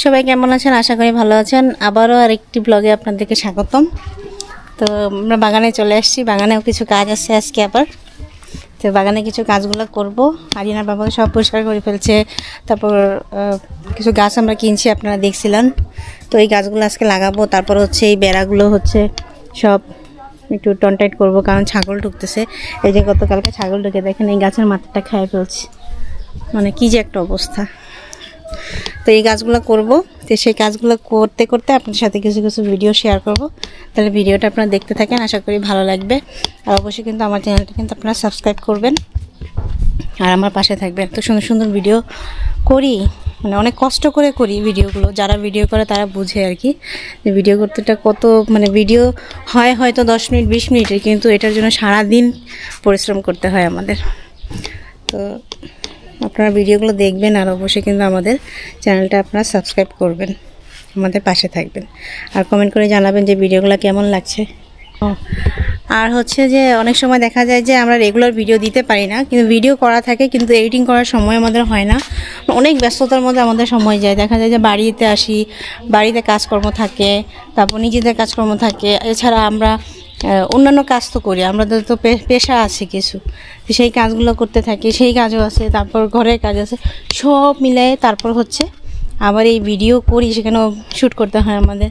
সবাই কেমন আছেন? আশা করি ভালো আছেন। আবারও আরেকটি ব্লগে আপনাদেরকে স্বাগতম। তো আমরা বাগানে চলে আসছি, বাগানেও কিছু কাজ আছে আজকে আবার। তো বাগানে কিছু কাজগুলো করব। আরিয়ানার বাবা সব পরিষ্কার করে ফেলছে, তারপর কিছু গাছ আমরা কিনছি, আপনারা দেখছিলেন। তো এই গাছগুলো আজকে লাগাবো। তারপর হচ্ছে এই বেড়াগুলো হচ্ছে সব একটু টনটাইট করব, কারণ ছাগল ঢুকতেছে। এই যে গতকালকে ছাগল ঢুকে দেখেন এই গাছের মাথাটা খেয়ে ফেলছে, মানে কী যে একটা অবস্থা। তো এই কাজগুলো করব। তো সেই কাজগুলো করতে করতে আপনাদের সাথে কিছু কিছু ভিডিও শেয়ার করব। তাহলে ভিডিওটা আপনারা দেখতে থাকেন, আশা করি ভালো লাগবে। আর অবশ্যই কিন্তু আমার চ্যানেলটা কিন্তু আপনারা সাবস্ক্রাইব করবেন আর আমার পাশে থাকবেন। এত সুন্দর সুন্দর ভিডিও করি, মানে অনেক কষ্ট করে করি ভিডিওগুলো। যারা ভিডিও করে তারা বুঝে আর কি, যে ভিডিও করতেটা কত, মানে ভিডিও হয় হয়তো 10 মিনিট 20 মিনিটের, কিন্তু এটার জন্য সারাদিন পরিশ্রম করতে হয় আমাদের। তো আপনারা ভিডিওগুলো দেখবেন আর অবশ্যই কিন্তু আমাদের চ্যানেলটা আপনারা সাবস্ক্রাইব করবেন, আমাদের পাশে থাকবেন আর কমেন্ট করে জানাবেন যে ভিডিওগুলো কেমন লাগছে। আর হচ্ছে যে অনেক সময় দেখা যায় যে আমরা রেগুলার ভিডিও দিতে পারি না, কিন্তু ভিডিও করা থাকে কিন্তু এডিটিং করার সময় আমাদের হয় না। অনেক ব্যস্ততার মধ্যে আমাদের সময় যায়। দেখা যায় যে বাড়িতে আসি, বাড়িতে কাজকর্ম থাকে, তারপর নিজেদের কাজকর্ম থাকে, এছাড়া আমরা অন্যান্য কাজ তো করি, আমাদের তো পেশা আছে কিছু, তো সেই কাজগুলো করতে থাকি, সেই কাজও আছে, তারপর ঘরের কাজ আছে, সব মিলাই তারপর হচ্ছে আবার এই ভিডিও করি, সেখানেও শ্যুট করতে হয় আমাদের,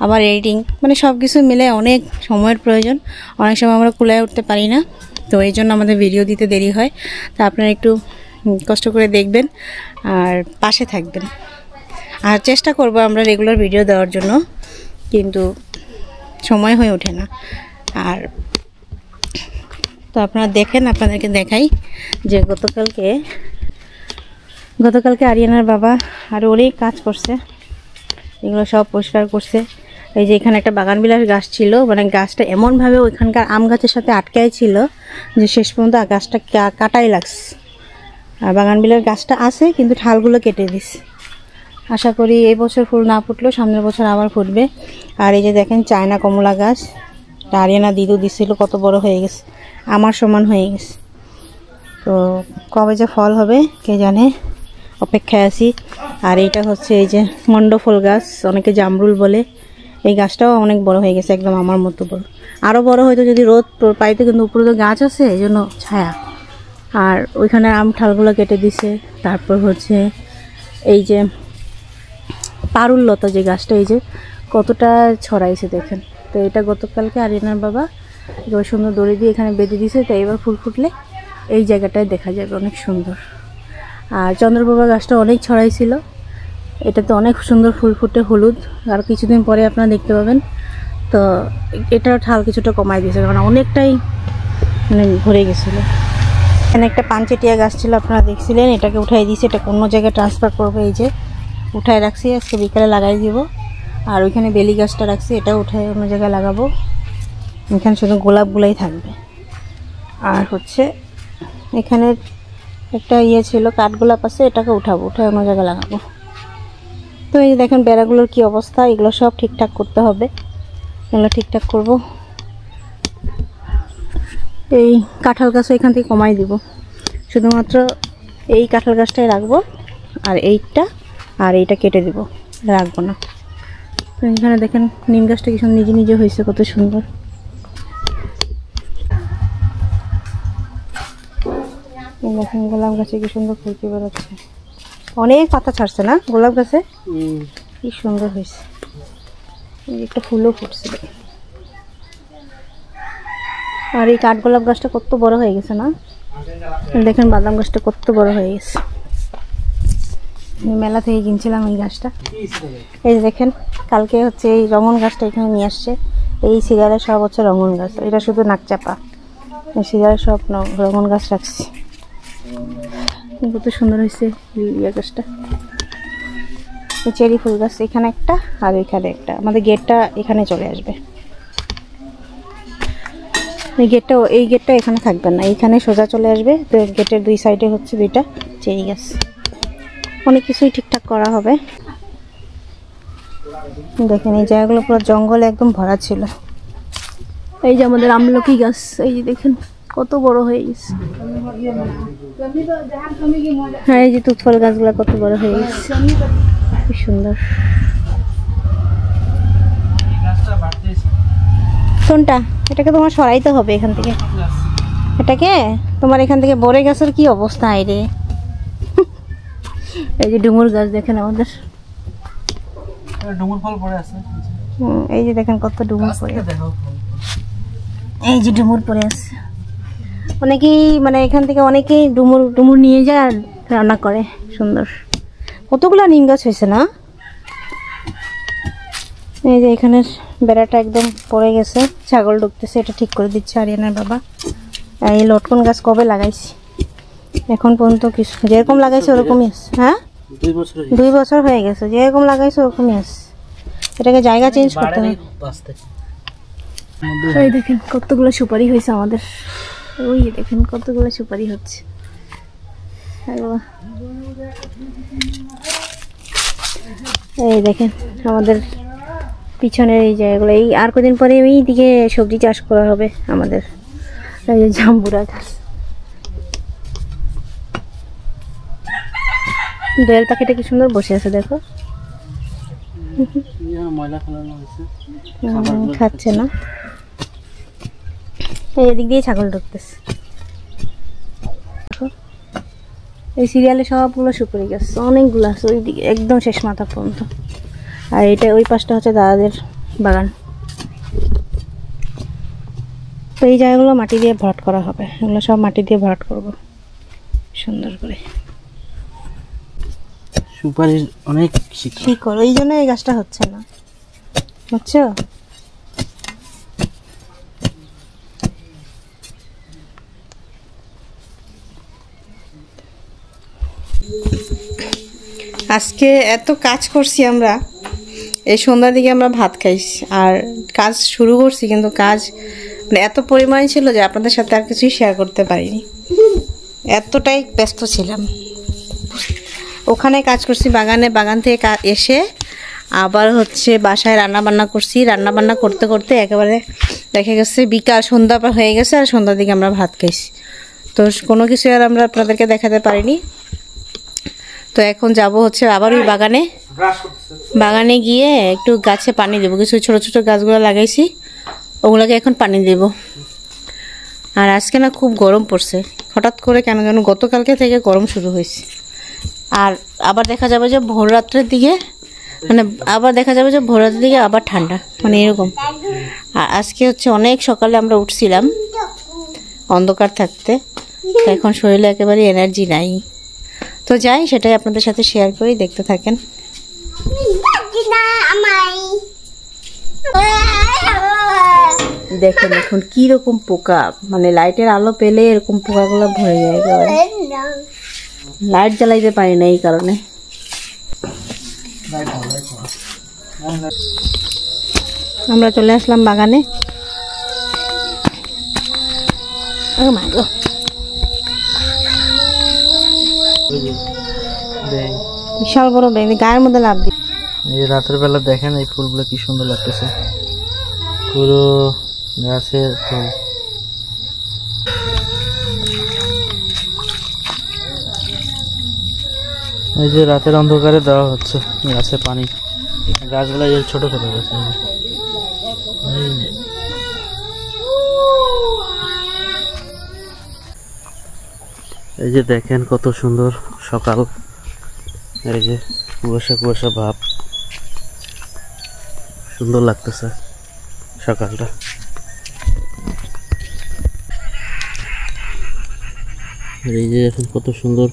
আবার এডিটিং, মানে সব কিছু মিলে অনেক সময়ের প্রয়োজন। অনেক সময় আমরা কুলায় উঠতে পারি না, তো এই জন্য আমাদের ভিডিও দিতে দেরি হয়। তা আপনারা একটু কষ্ট করে দেখবেন আর পাশে থাকবেন। আর চেষ্টা করব আমরা রেগুলার ভিডিও দেওয়ার জন্য, কিন্তু সময় হয়ে ওঠে না। আর তো আপনারা দেখেন, আপনাদেরকে দেখাই যে গতকালকে আরিয়ানার বাবা আরও অনেক কাজ করছে, এগুলো সব পরিষ্কার করছে। এই যে এখানে একটা বাগানবিলাস গাছ ছিল, মানে গাছটা এমনভাবে ওইখানকার আম গাছের সাথে আটকাই ছিল যে শেষ পর্যন্ত গাছটা কাটাই লাগছে। আর বাগানবিলাস গাছটা আছে কিন্তু ঠালগুলো কেটে দিছে। আশা করি এই বছর ফুল না ফুটলেও সামনের বছর আবার ফুটবে। আর এই যে দেখেন চায়না কমলা গাছ, আরিয়ানা দিদু দিছিল, কত বড় হয়ে গেছে, আমার সমান হয়ে গেছে। তো কবে যে ফল হবে কে জানে, অপেক্ষায় আছি। আর এইটা হচ্ছে এই যে মন্ডফল গাছ, অনেকে জামরুল বলে, এই গাছটাও অনেক বড় হয়ে গেছে, একদম আমার মতো বড়। আরও বড় হয়তো যদি রোদ পাইতো, কিন্তু উপরে তো গাছ আছে এই জন্য ছায়া। আর ওইখানে আম ঠালগুলো কেটে দিছে। তারপর হচ্ছে এই যে পারুল লতা, যে গাছটা এই যে কতটা ছড়াইছে দেখেন। তো এটা গতকালকে আরিয়ানার বাবা এবার সুন্দর দড়ি দিয়ে এখানে বেঁধে দিয়েছে। তাই এবার ফুল ফুটলে এই জায়গাটায় দেখা যাবে অনেক সুন্দর। আর চন্দ্রপ্রভা গাছটা অনেক ছড়াইছিল, এটাতে অনেক সুন্দর ফুল ফুটে হলুদ। আর কিছুদিন পরে আপনারা দেখতে পাবেন। তো এটার ঠাল কিছুটা কমাই দিয়েছে, কারণ অনেকটাই মানে ভরে গেছিলো। এখানে একটা পাঞ্চেটিয়া গাছ ছিল, আপনারা দেখছিলেন, এটাকে উঠাই দিয়েছে, এটা অন্য জায়গায় ট্রান্সফার করবো। এই যে উঠায় রাখছি, আজকে বিকালে লাগাই দিব। আর ওইখানে বেলি গাছটা রাখছি, এটাও উঠায় অন্য জায়গায় লাগাবো। এখানে শুধু গোলাপগুলাই থাকবে। আর হচ্ছে এখানে একটা ছিল কাঠগোলাপ আছে, এটাকে উঠাবো, উঠায় অন্য জায়গায় লাগাবো। তো এই দেখেন বেড়াগুলোর কি অবস্থা, এগুলো সব ঠিকঠাক করতে হবে, এগুলো ঠিকঠাক করব। এই কাঁঠাল গাছও এখান থেকে কমাই দিব, শুধুমাত্র এই কাঁঠাল গাছটাই রাখবো, আর এইটা কেটে দিব, রাখবো না। তো এখানে দেখেন নিম গাছটা কি সুন্দর নিজে নিজে হয়েছে, কত সুন্দর। দেখেন গোলাপ গাছে কি সুন্দর ফুল কি বেরোচ্ছে, অনেক পাতা ছাড়ছে না গোলাপ গাছে, কি সুন্দর হয়েছে। একটা ফুলও ফুটছে। আর এই কাঠগোলাপ গাছটা কত বড় হয়ে গেছে না, দেখেন বাদাম গাছটা কত বড় হয়ে গেছে। মেলা থেকে কিনছিলাম এই গাছটা। এই দেখেন কালকে হচ্ছে এই রঙন গাছটা এখানে নিয়ে আসছে। এই সিরিয়ালের সব হচ্ছে রঙন গাছ, এটা শুধু নাকচাপা, এই সিরিয়ালের সব রঙন গাছ রাখছি। কত সুন্দর হয়েছে লিলিয়া গাছটা। চেরি ফুল গাছ এখানে একটা, আর এখানে একটা। আমাদের গেটটা এখানে চলে আসবে, এই গেটটা এখানে থাকবে না, এইখানে সোজা চলে আসবে। তো গেটের দুই সাইডে হচ্ছে দুইটা চেরি গাছ। অনেক কিছুই ঠিকঠাক করা হবে। দেখেন এই জায়গাগুলো পুরো জঙ্গলে একদম ভরা ছিল। এই যে আমাদের আমলকি গাছ, এই যে দেখেন কত বড় হয়ে গেছে। হ্যাঁ এই যে তুতফল গাছগুলো কত বড় হয়ে গেছে। খুব সুন্দর। কোনটা? এটাকে তোমার সরাইতে হবে এখান থেকে। এটাকে তোমার এখান থেকে বড়ে গাছের কি অবস্থা রে। এই যে ডুমুর গাছ দেখেন আমাদের, ডুমুর ফল পড়ে আছে। এই যে দেখেন কত ডুমুর পড়ে, এই যে ডুমুর পড়ে আছে। অনেকেই মানে এখান থেকে অনেকেই ডুমুর নিয়ে যায় আর রান্না করে। সুন্দর কতগুলো নিম গাছ হয়েছে না। এই যে এখানের বেড়াটা একদম পড়ে গেছে, ছাগল ঢুকতেছে, এটা ঠিক করে দিচ্ছে আরিয়ানার বাবা। এই লটকন গাছ কবে লাগাইছি, এখন পর্যন্ত কিছু যেরকম লাগাইছে ওরকমই আছে। হ্যাঁ 2 বছর হয়ে গেছে, যেরকম লাগাইছে ওরকমই আছে। এটাকে জায়গা চেঞ্জ করতে হবে। এই দেখেন কতগুলো সুপারি হয়েছে আমাদের, ওই দেখেন কতগুলো সুপারি হচ্ছে। এই দেখেন আমাদের পিছনের এই জায়গাগুলো, এই আর কদিন পরে এই দিকে সবজি চাষ করা হবে আমাদের। এই যে জাম্বুরা গাছ, দোয়েল পাখিটা কি সুন্দর বসে আছে দেখো, খাচ্ছে না। এই এদিক দিয়ে ছাগল ঢুকতেছে। এই সিরিয়ালে সবগুলো সুপারি গাছ, অনেকগুলো আছে ওই দিকে একদম শেষ মাথা পর্যন্ত। আর এটা ওই পাশটা হচ্ছে দাদাদের বাগান। তো এই জায়গাগুলো মাটি দিয়ে ভরাট করা হবে, এগুলো সব মাটি দিয়ে ভরাট করব সুন্দর করে। সুপারির অনেক শিকড়, ওই জন্য এই গাছটা হচ্ছে না, বুঝছো? আজকে এত কাজ করছি আমরা, এই সন্ধ্যার দিকে আমরা ভাত খাইছি আর কাজ শুরু করছি, কিন্তু কাজ মানে এত পরিমাণে ছিল যে আপনাদের সাথে আর কিছুই শেয়ার করতে পারিনি, এতটাই ব্যস্ত ছিলাম। ওখানে কাজ করছি বাগানে, বাগান থেকে এসে আবার হচ্ছে বাসায় রান্না বান্না করছি। রান্না বান্না করতে করতে একেবারে দেখা গেছে বিকাল সন্ধ্যা হয়ে গেছে, আর সন্ধ্যার দিকে আমরা ভাত খাইছি। তো কোনো কিছু আর আমরা আপনাদেরকে দেখাতে পারিনি। তো এখন যাব হচ্ছে আবার ওই বাগানে গিয়ে একটু গাছে পানি দেবো। কিছু ছোট ছোট গাছগুলো লাগাইছি, ওগুলোকে এখন পানি দেব। আর আজকে না খুব গরম পড়ছে, হঠাৎ করে কেন যেন গতকালকে থেকে গরম শুরু হয়েছে। আর আবার দেখা যাবে যে ভোররাত্রের দিকে আবার ঠান্ডা, মানে এরকম। আর আজকে হচ্ছে অনেক সকালে আমরা উঠছিলাম অন্ধকার থাকতে, এখন শরীরে একেবারে এনার্জি নাই। তো যাই, সেটাই আপনাদের সাথে শেয়ার করি, দেখতে থাকেন। দেখেন এখন কি রকম পোকা, মানে লাইটের আলো পেলে এরকম পোকাগুলো ভরে যায় একেবারে। লাইট জ্বালাইতে পারি না এই কারণে। আমরা চলে আসলাম বাগানে। বিশাল বড় ব্যাগ, গায়ের মধ্যে লাভ দিই। এই রাতের বেলা দেখেন এই ফুলগুলো কি সুন্দর লাগতেছে, পুরো গাছের ফুল। এই যে রাতের অন্ধকারে দেওয়া হচ্ছে গাছে পানি। গাছগুলো এই ছোট ছোট গাছ, এই যে দেখেন কত সুন্দর সকাল। এই যে কুয়াশা কুয়াশা ভাব, সুন্দর লাগতেছে সকালটা। এই যে এখন কত সুন্দর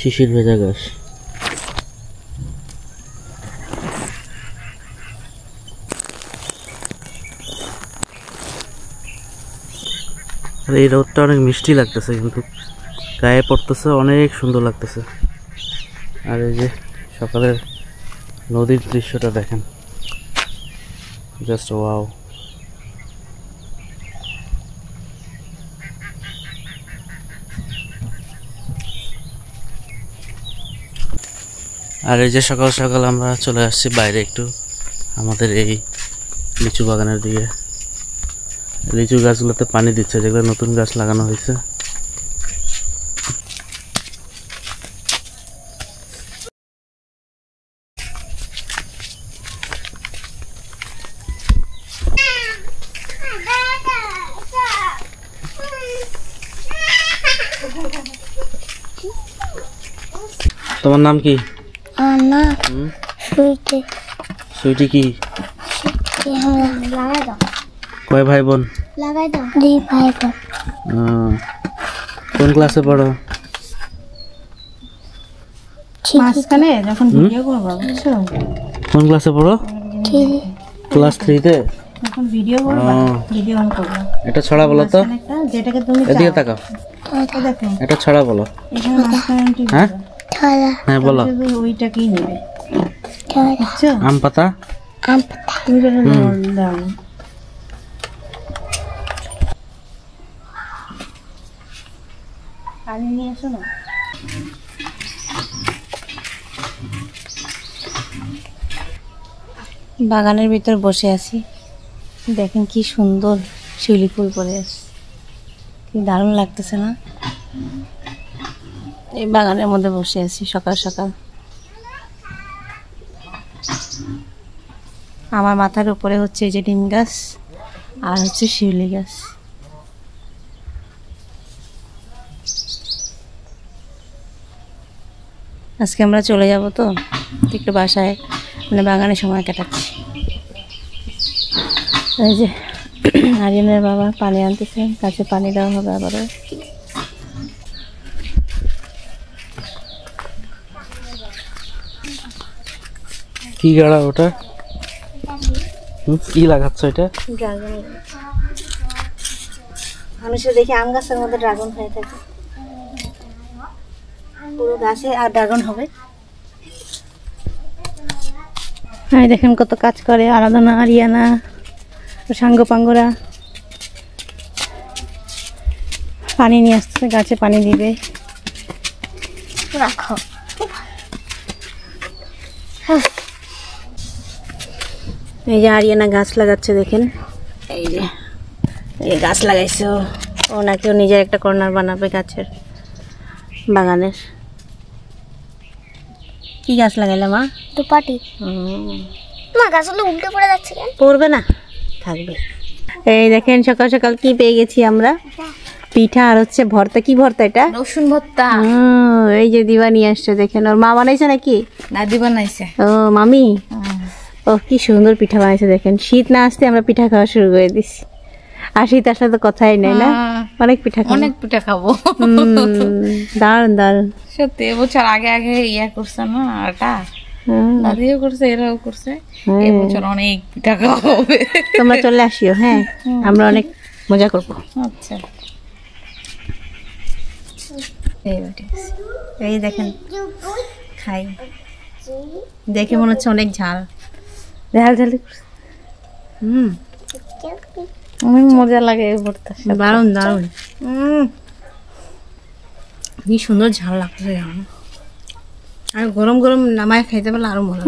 শিশির ভেজা ঘাস। আর এই রোদটা অনেক মিষ্টি লাগতেছে, কিন্তু গায়ে পড়তেছে, অনেক সুন্দর লাগতেছে। আর এই যে সকালের নদীর দৃশ্যটা দেখেন, জাস্ট ওয়াও। আর এই যে সকাল সকাল আমরা চলে আসছি বাইরে একটু আমাদের এই লিচু বাগানের দিকে। লিচু গাছগুলোতে পানি দিচ্ছে, যেগুলো নতুন গাছ লাগানো হয়েছে। তোমার নাম কি? না সুইটি। সুইটি কি? লাগাই দাও। কয় ভাই বোন? লাগাই দাও। 2 ভাই বোন। কোন ক্লাসে পড়ো? মাঝখানে যখন ভিডিও করবো বুঝছো, কোন ক্লাসে পড়ো? ক্লাস 3 তে। যখন ভিডিও করবা ভিডিও অন করবা। এটা ছড়া বলো তো। একটা যেটাকে তুমি এদিকে তাকাও। দেখো এটা ছড়া বলো। এখানে মাঝখানে আন্টি হ্যাঁ ছড়া। হ্যাঁ বলো। শুধু ওইটাকেই নেবে ছড়া। বুঝছো? আম পাতা। আম। তুমি যেটা দাও। পানি নিয়ে এসো না। বাগানের ভিতর বসে আছি, দেখেন কি সুন্দর শিউলি ফুল পরে আছে, কি দারুণ লাগতেছে না? এই বাগানের মধ্যে বসে আছি সকাল সকাল। আমার মাথার উপরে হচ্ছে এই যে ডিম গাছ আর হচ্ছে শিউলি গাছ। আজকে আমরা চলে যাব তো একটু বাসায়, মানে বাগানে সময় কাটাচ্ছি। এই যে আরিয়ানের বাবা পানি আনতেছে, গাছে পানি দেওয়া হবে আবারও। কি গাড়া ওটা? কি লাগাচ্ছ এটা? ড্রাগন। মানুষের দেখি আম গাছের মধ্যে ড্রাগন হয়ে থাকে, পুরো গাছে আর ড্রাগন হবে। হ্যাঁ দেখেন কত কাজ করে আরাধনা, আরিয়ানা, সাঙ্গ পাঙ্গরা। পানি নিয়ে আসতেছে, গাছে পানি দিবে। রাখো। এই যে আরিয়ানা গাছ লাগাচ্ছে দেখেন, এই যে এই গাছ লাগাইছে ও নাকি নিজের একটা কর্নার বানাবে গাছের, বাগানের। কি গাছ লাগাইলে মা? দুপাটি। মা গাছগুলো উল্টে পড়ে যাচ্ছে কেন? পড়বে না, থাকবে। এই দেখেন সকাল সকাল কি পেয়ে গেছি আমরা, পিঠা আর হচ্ছে ভর্তা। কি ভর্তা এটা? রসুন ভর্তা। এই যে দিবা নিয়ে আসছে, দেখেন ওর মা বানাইছে নাকি? দাদি বানাইছে। ও মামি, ও কি সুন্দর পিঠা বানাইছে দেখেন। শীত না আসতে আমরা পিঠা খাওয়া শুরু করে দিছি, আর শীত আসলে তো কথাই নাই না, অনেক পিঠা খাবো। অনেক পিঠা খাবো। দারুন দারুন। সত্যি এবছর আগে আগে ইয়া করছে না, এটা দাদিও করছে, এরাও করছে। এবছর অনেক পিঠা খাওয়া হবে। তোমরা চলে আসিও, হ্যাঁ আমরা অনেক মজা করবো। আচ্ছা এই দেখেন খাই, দেখে মনে হচ্ছে অনেক ঝাল ঝাল ঝাল। অনেক মজা লাগে এই ভর্তা। দারুন দারুন। কি সুন্দর ঝাল লাগছে, আর গরম গরম নামায় খাইতে পারলে আরো মজা।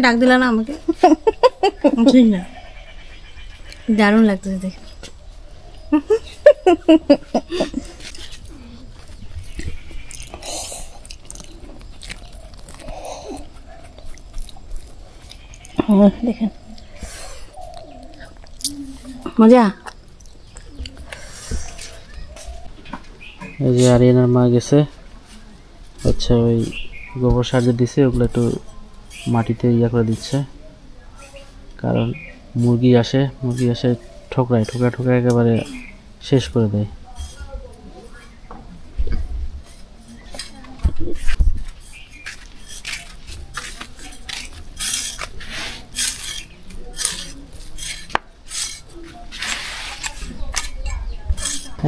ডাক দিলা না আমাকে? না, দারুণ লাগতেছে দেখে। দেখেন মজা। এই যে আরিয়ানার মা গেছে হচ্ছে ওই গোবর সার যে দিছে ওগুলো একটু মাটিতে ইয়া করে দিচ্ছে, কারণ মুরগি আসে ঠোকরায় ঠোকরা একেবারে শেষ করে দেয়।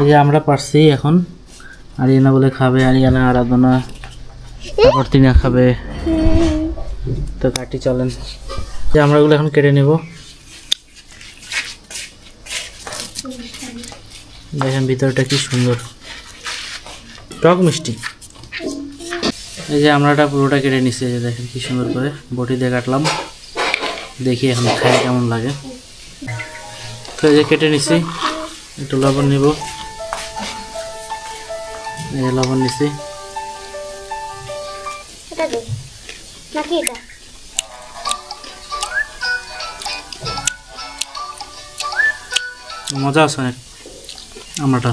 এই যে আমরা পারছি এখন, আরিয়ানা বলে খাবে, আরিয়ানা, আরাধনা, তারপর তিনা খাবে। তো কাটি চলেন, যে আমরা ওগুলো এখন কেটে নেব। দেখেন ভিতরটা কি সুন্দর, টক মিষ্টি। এই যে আমরাটা পুরোটা কেটে নিচ্ছি, যে দেখেন কি সুন্দর করে বটি দিয়ে কাটলাম। দেখি এখন খাই কেমন লাগে। তো এই যে কেটে নিচ্ছি, একটু লবণ নিব। এই যে লবণ নিচ্ছি। এটা দে নাকি এটা? মজা আছে অনেক আমরাটা,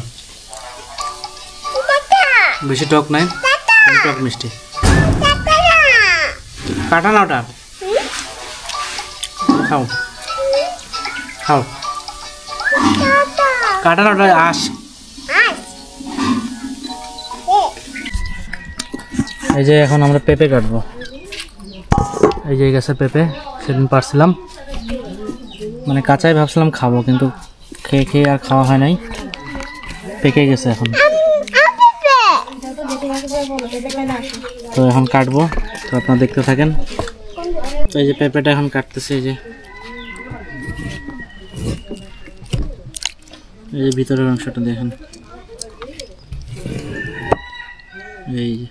বেশি টক নাই, টক মিষ্টি। কাটা না ওটা, খাও খাও, কাটা না ওটা, আস। এই যে এখন আমরা পেঁপে কাটবো। এই যে গাছের পেঁপে সেদিন পারছিলাম, মানে কাঁচাই ভাবছিলাম খাবো, কিন্তু খেয়ে খেয়ে আর খাওয়া হয় নাই, পেকে গেছে এখন। তো এখন কাটবো, তো আপনারা দেখতে থাকেন। এই যে পেঁপেটা এখন কাটতেছে, এই যে ভিতরের অংশটা দেখেন, এই যে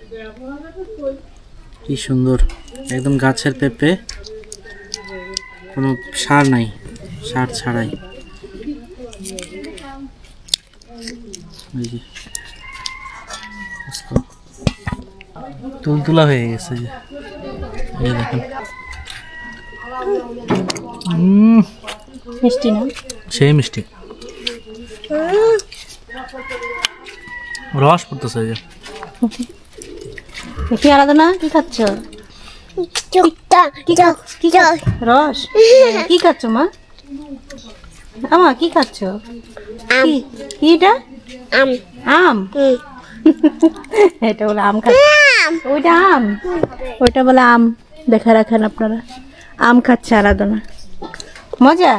কি সুন্দর, একদম গাছের পেঁপে, কোনো সার নাই, সার ছাড়াই। এই যে তুলতুলা হয়ে গেছে, এই দেখেন। মিষ্টি না? সেই মিষ্টি, রস পড়তেছে। এই যে কি আলাদা না? কি খাচ্ছ? রস? কি খাচ্ছ মা? আমা কি খাচ্ছ? কি এটা? আম। এটা বলে আম খাচ্ছে, ওইটা আম, ওইটা বলে আম। দেখা রাখেন আপনারা, আম খাচ্ছে আরাধনা, মজা।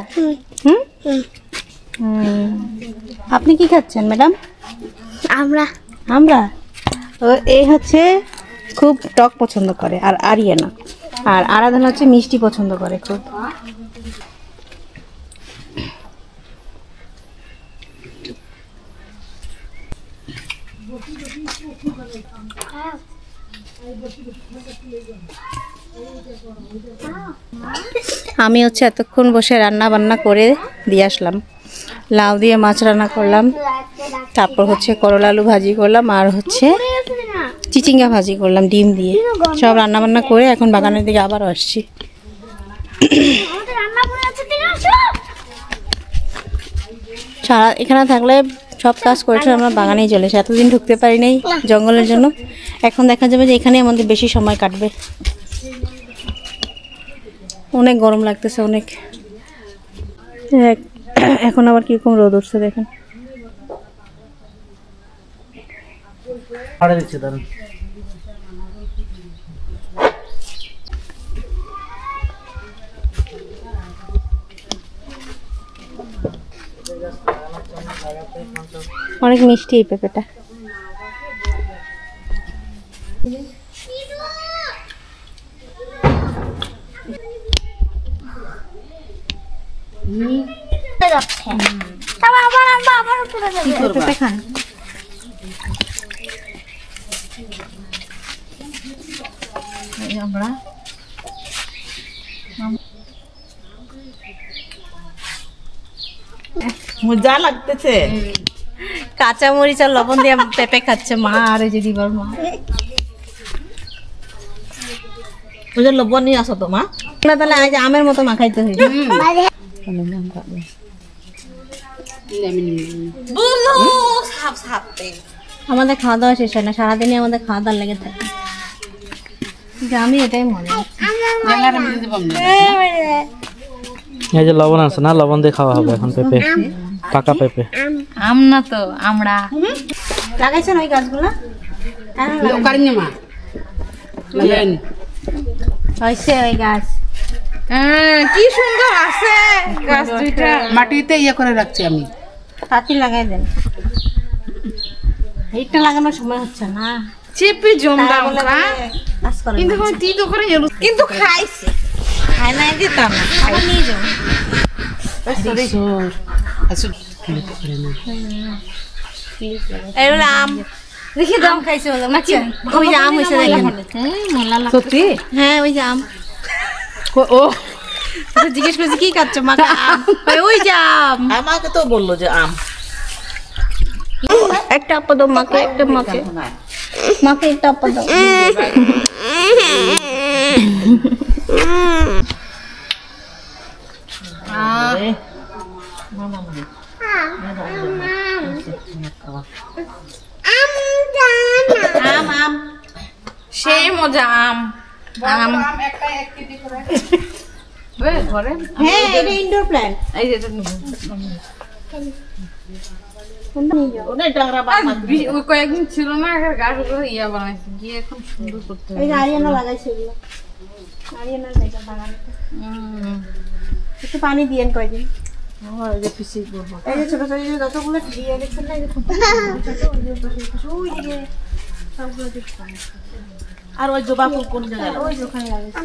আপনি কি খাচ্ছেন ম্যাডাম? আমরা এই হচ্ছে খুব টক পছন্দ করে, আর আরিয়ানা আর আরাধনা হচ্ছে মিষ্টি পছন্দ করে খুব। আমি হচ্ছে এতক্ষণ বসে রান্না বান্না করে দিয়ে আসলাম। লাউ দিয়ে মাছ রান্না করলাম, তারপর হচ্ছে করলা আলু ভাজি করলাম, আর হচ্ছে চিচিঙ্গা ভাজি করলাম ডিম দিয়ে। সব রান্না বান্না করে এখন বাগানের দিকে আবারও আসছি। সারা এখানে থাকলে সব কাজ করেছে, আমরা বাগানেই চলেছে। এতদিন ঢুকতে পারি নাই জঙ্গলের জন্য, এখন দেখা যাবে যে এখানে আমাদের বেশি সময় কাটবে। অনেক গরম লাগতেছে, অনেক। এখন আবার কিরকম রোদ উঠছে দেখেন। অনেক মিষ্টি এই পেঁপেটা। পেঁপে খান। মজা লাগতেছে। কাঁচা মরিচ আর লবণ দিয়ে পেঁপে খাচ্ছে মা, আর এই যে দিবার মা। ওই যে লবণ নিয়ে আসো তো মা। তাহলে আজ আমের মতো মাখাইতে হইবে। আমাদের খাওয়া দাওয়া শেষ হয় না, সারাদিনই আমাদের খাওয়া দাওয়া লেগে থাকে। আমি এটাই মনে হয়। এই যে লবণ আছে না, লবণ দিয়ে খাওয়া হবে এখন পেঁপে, পাকা পেঁপে। আম না তো আমরা লাগাইছেন ওই গাছগুলা? হয়েছে ওই গাছ, কি সুন্দর আছে গাছ দুইটা। মাটিতে ইয়ে করে রাখছি আমি। তাঁতি লাগাই দেন, এইটা লাগানোর সময় হচ্ছে না। চেপে জমদাম কাজ করে কিন্তু তুই তো করে কিন্তু খাইছে, খাই নাই দিতাম না, খাই নিয়ে যাও। এই হলো আম, দেখি দাম খাইছে বলো নাকি? ওই যে আম হয়েছে দেখেন। সত্যি? হ্যাঁ ওই যে আম। ও জিজ্ঞেস করছি কি খাচ্ছ মা? আম। ওই যে আম। আমাকে তো বললো যে আম। একটা আপা দাও মাকে, একটা মাকে, মাকে একটা আপা দাও। সেই মজা যে আম আম ঘরে হ্যাঁ এটা ইনডোর প্ল্যান্ট। এই যে এটা নিব। ওই কয়েকদিন ছিল না গাছ ইয়া বানাইছে গিয়ে এখন সুন্দর করতে এই যে আরিয়ানা লাগাইছে এগুলো, আরিয়ানার এটা বাগানে। একটু পানি দিয়েন কয়দিন। এই যে ছোট ছোট যে যতগুলো দিয়ে দেখছেন না, এই যে ছোট ওই দিকে সবগুলো দেখছেন। আর ওই জবা ফুল কোন জায়গায়? ওই ওখানে লাগাইছে।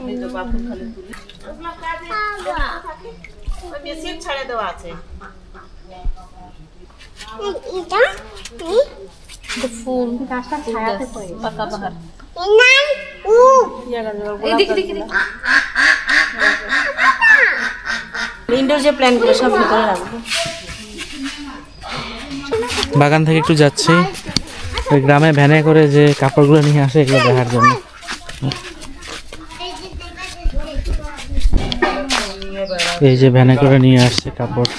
ওই জবা ফুল খালি তুলে ওই মেশিন ছাড়ে দেওয়া আছে। ফুল গাছটা ছায়াতে পড়ে পাকা বাহার ইনডোর যে প্ল্যান্টগুলো সব ভিতরে রাখবো। বাগান থেকে একটু যাচ্ছি, ওই গ্রামে ভ্যানে করে যে কাপড়গুলো নিয়ে আসে এগুলো দেখার জন্য। এই যে ভ্যানে করে নিয়ে আসছে কাপড়,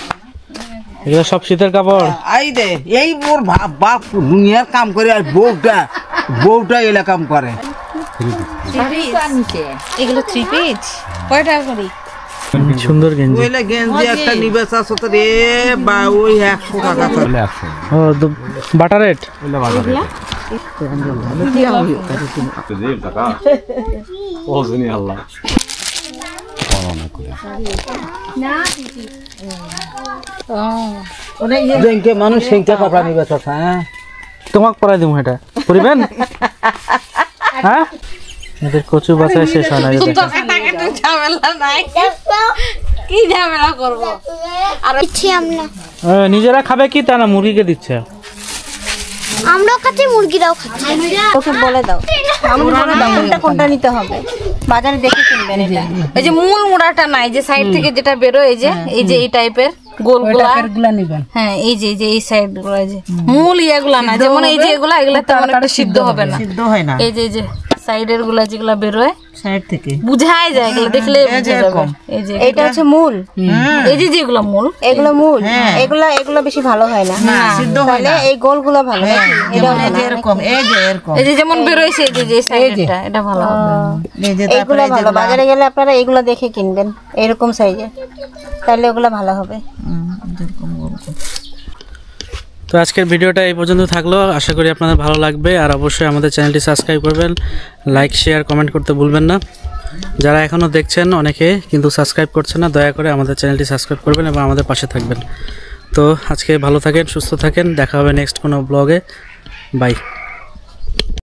এগুলো সব শীতের কাপড়। এই দে এই মোর বাপ দুনিয়ার কাম করে আর বউটা এলা কাম করে। এগুলো 3 পিস কয় টাকা করে? সুন্দর গেঞ্জি। ওইলা গেঞ্জি একটা নিবেশ আছে তো রে বা ওই 100 টাকা চলে আসে। ও বাটা রেট। ব্যাংকে মানুষ সংখ্যা কাপড় নিবেশ আছে। হ্যাঁ তোমাকে পরাই দিব, এটা পরিবেন? হ্যাঁ এদের কচু বাছাই শেষ হয় না। ঝামেলা নাই, কি ঝামেলা করবো? আর ইচ্ছে আমরা নিজেরা খাবে কি তা না মুরগিকে দিচ্ছে। আমরাও খাচ্ছি, মুরগিরাও খাচ্ছে। ওকে বলে দাও, আমুল বলে দাও কোনটা কোনটা নিতে হবে, বাজারে দেখে কিনবেন। এটা এই যে মূল মুড়াটা নাই, যে সাইড থেকে যেটা বেরোয় এই যে এই টাইপের গোলগুলা নিবেন। হ্যাঁ এই যে এই সাইড গুলো, এই যে মূল ইয়াগুলা না, যেমন এই যে এগুলা তেমন একটা সিদ্ধ হবে না। সিদ্ধ হয় না এই যে সাইডের গুলা যেগুলা বেরোয় সাইড থেকে বুঝাই যায়, এগুলো দেখলে বুঝা যাবে। এই যে এটা হচ্ছে মূল, এই যে যেগুলো মূল, এগুলো মূল, এগুলো বেশি ভালো হয় না। সিদ্ধ হয় তাহলে না। এই গোলগুলো ভালো, এটা হবে না। এরকম এই যে এরকম এই যে যেমন বেরোইছে এই যে সাইডটা, এটা ভালো হবে। এই যে এইগুলো ভালো, বাজারে গেলে আপনারা এগুলো দেখে কিনবেন এরকম সাইজের, তাহলে ওগুলো ভালো হবে। তো আজকের ভিডিওটা এই পর্যন্ত থাকলো, আশা করি আপনাদের ভালো লাগবে। আর অবশ্যই আমাদের চ্যানেলটি সাবস্ক্রাইব করবেন, লাইক শেয়ার কমেন্ট করতে ভুলবেন না। যারা এখনও দেখছেন অনেকে কিন্তু সাবস্ক্রাইব করছেন না, দয়া করে আমাদের চ্যানেলটি সাবস্ক্রাইব করবেন এবং আমাদের পাশে থাকবেন। তো আজকে ভালো থাকেন, সুস্থ থাকেন, দেখা হবে নেক্সট কোনো ব্লগে। বাই।